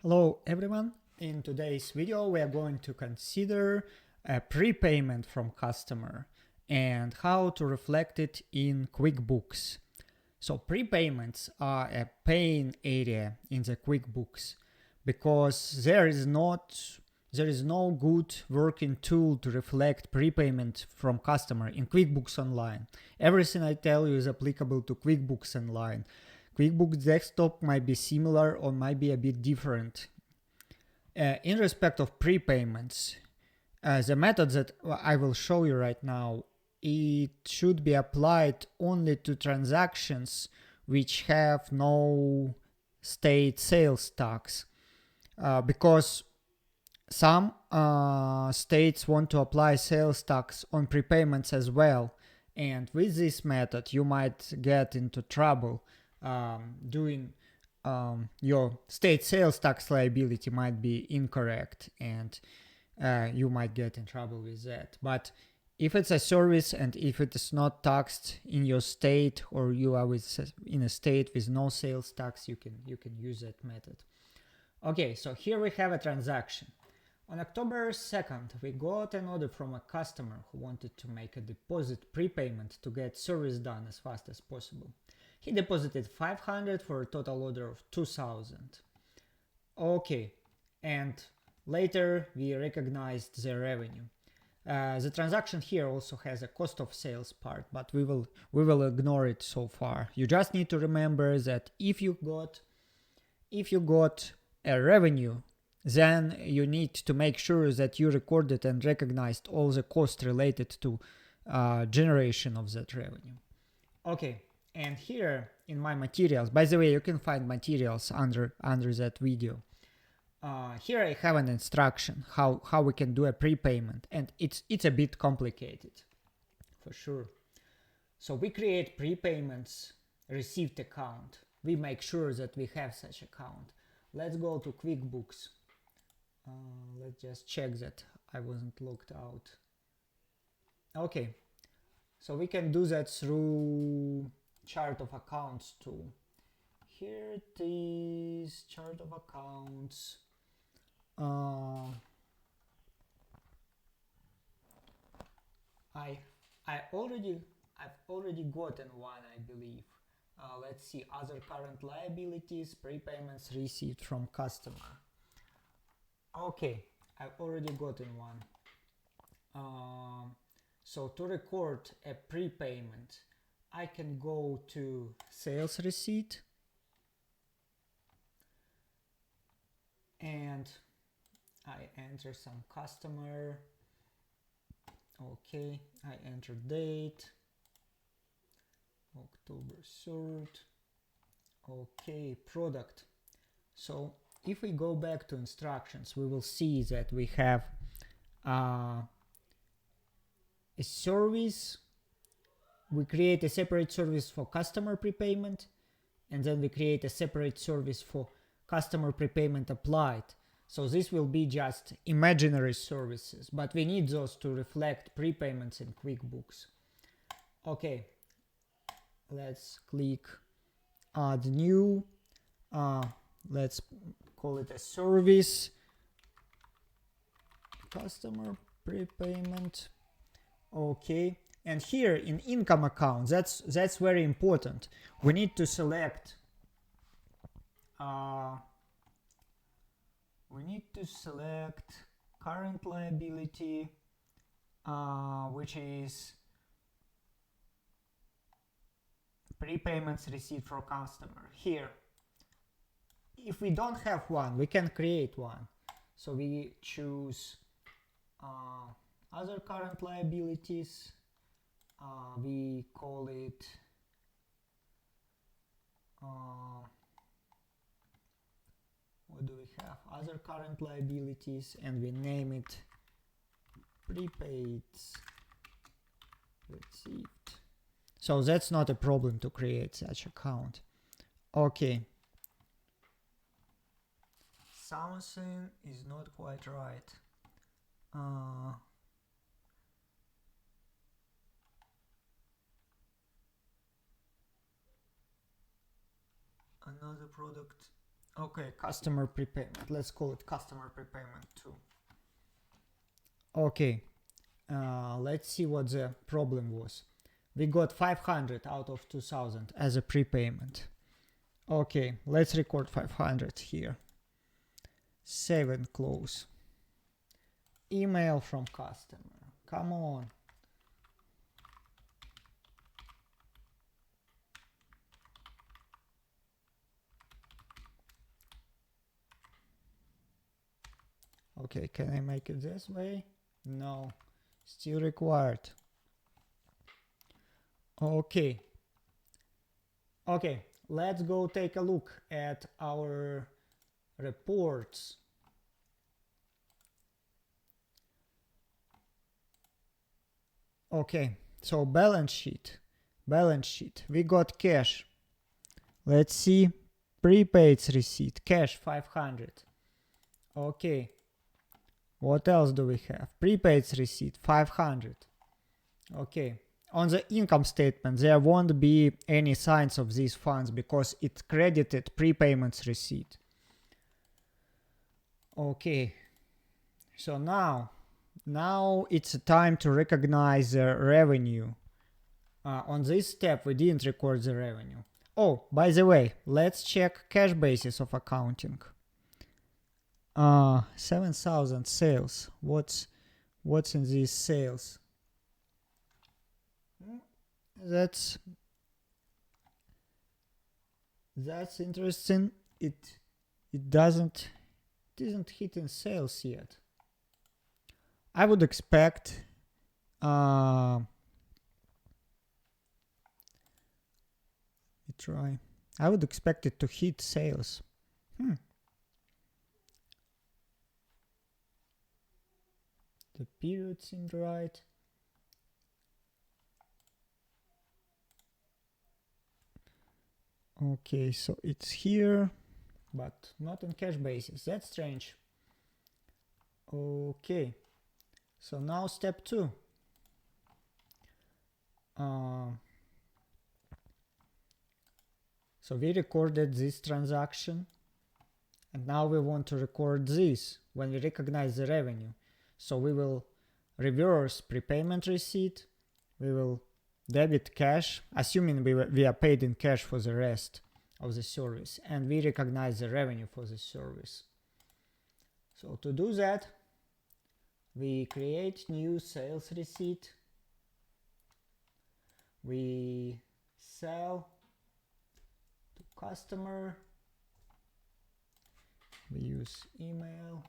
Hello everyone, in today's video we are going to consider a prepayment from customer and how to reflect it in QuickBooks. So prepayments are a pain area in the QuickBooks because there is no good working tool to reflect prepayment from customer in QuickBooks Online. Everything I tell you is applicable to QuickBooks Online. QuickBooks Desktop might be similar or might be a bit different. In respect of prepayments, the method that I will show you right now, it should be applied only to transactions which have no state sales tax, because some states want to apply sales tax on prepayments as well, and with this method you might get into trouble. Doing your state sales tax liability might be incorrect and you might get in trouble with that. But if it's a service and if it is not taxed in your state, or you are in a state with no sales tax, you can use that method. Okay, so here we have a transaction. On October 2nd, we got an order from a customer who wanted to make a deposit prepayment to get service done as fast as possible. He deposited 500 for a total order of 2000. Okay, and later we recognized the revenue. The transaction here also has a cost of sales part, but we will ignore it so far. You just need to remember that if you got a revenue, then you need to make sure that you recorded and recognized all the costs related to generation of that revenue. Okay. And here in my materials, by the way, you can find materials under that video. Here I have an instruction how we can do a prepayment, and it's a bit complicated, for sure. So we create prepayments received account. We make sure that we have such account. Let's go to QuickBooks. Let's just check that I wasn't logged out. Okay, so we can do that through chart of accounts tool. Here it is, chart of accounts. I've already gotten one, I believe. Let's see, other current liabilities, prepayments received from customer. Okay, I've already gotten one. So to record a prepayment, I can go to sales receipt and I enter some customer. Okay, I enter date, October 3rd. Okay, product. So if we go back to instructions, we will see that we have a service. We create a separate service for customer prepayment, and then we create a separate service for customer prepayment applied. So this will be just imaginary services, but we need those to reflect prepayments in QuickBooks. Okay, let's click add new. Let's call it a service, customer prepayment. Okay. And here in income account, that's very important. We need to select current liability, which is prepayments received from customer. Here, if we don't have one, we can create one. So we choose other current liabilities. We call it what do we have? Other current liabilities, and we name it prepaid received. So that's not a problem to create such account. Okay. Something is not quite right. Another product Okay, customer prepayment. Let's call it customer prepayment 2. Okay, let's see what the problem was. We got 500 out of 2000 as a prepayment. Okay, let's record 500 here. Save and close. Email from customer. Come on. Okay, can I make it this way? No, still required. Okay. Okay, let's go take a look at our reports. Okay, so balance sheet. We got cash. Let's see. Prepaid receipt. Cash 500. Okay. What else do we have? Prepaid receipt 500. Okay. On the income statement, there won't be any signs of these funds because it credited prepayments receipt. Okay. So now it's time to recognize the revenue. On this step, we didn't record the revenue. Oh, by the way, let's check cash basis of accounting. 7,000 sales. What's in these sales? That's interesting. It isn't hit in sales yet. I would expect I would expect it to hit sales. The period seemed right. Okay, so it's here, but not on cash basis. That's strange. Okay, so now step 2. So we recorded this transaction, and now we want to record this when we recognize the revenue. So we will reverse prepayment receipt, we will debit cash, assuming we are paid in cash for the rest of the service, and we recognize the revenue for the service. So to do that, we create new sales receipt, we sell to customer, we use email,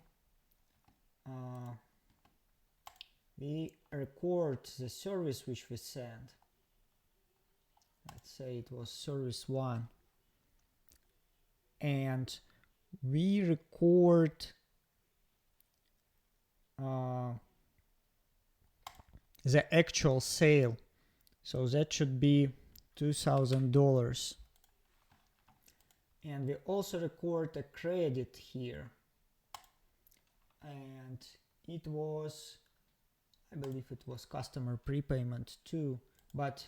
we record the service which we sent. Let's say it was service 1, and we record the actual sale. So that should be $2,000. And we also record a credit here. And it was, I believe it was customer prepayment 2. But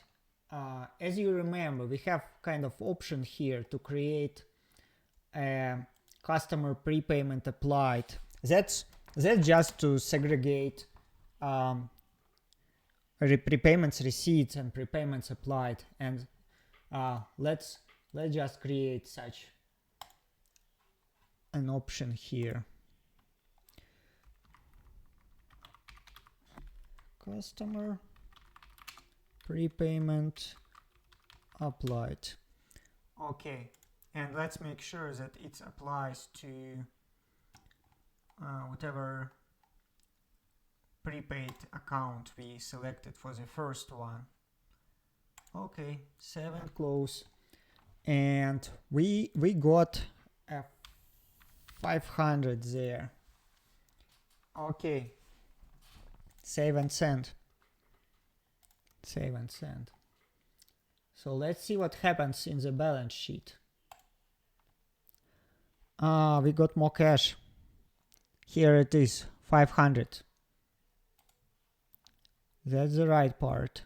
as you remember, we have kind of option here to create a customer prepayment applied. That's just to segregate prepayments receipts and prepayments applied, and let's just create such an option here. Customer prepayment applied. Okay, and let's make sure that it applies to whatever prepaid account we selected for the first one. Okay, 7 close, and we got a 500 there. Okay, save and send. So let's see what happens in the balance sheet. We got more cash. Here it is, 500. That's the right part.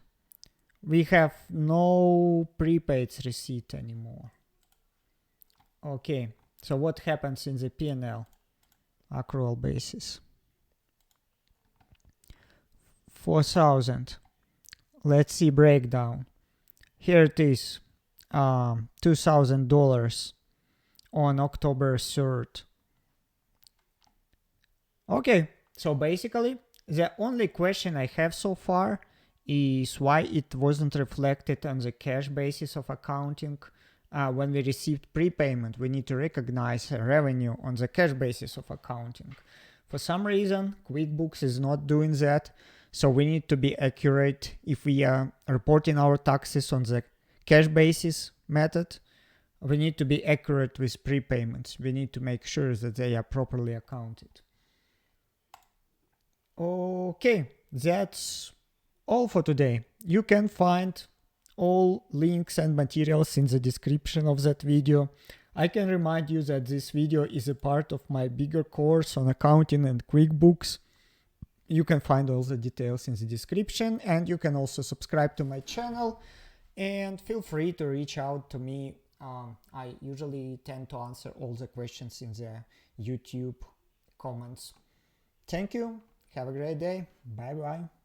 We have no prepaid receipt anymore. Okay, So what happens in the P&L accrual basis? 4,000. Let's see breakdown. Here it is, $2,000 on October 3rd. Okay, so basically the only question I have so far is why it wasn't reflected on the cash basis of accounting. When we received prepayment, we need to recognize revenue on the cash basis of accounting. For some reason, QuickBooks is not doing that, so we need to be accurate. If we are reporting our taxes on the cash basis method, we need to be accurate with prepayments. We need to make sure that they are properly accounted. Okay, that's all for today. You can find all links and materials in the description of that video. I can remind you that this video is a part of my bigger course on accounting and QuickBooks. You can find all the details in the description, and you can also subscribe to my channel, and feel free to reach out to me. I usually tend to answer all the questions in the YouTube comments. Thank you. Have a great day. Bye bye.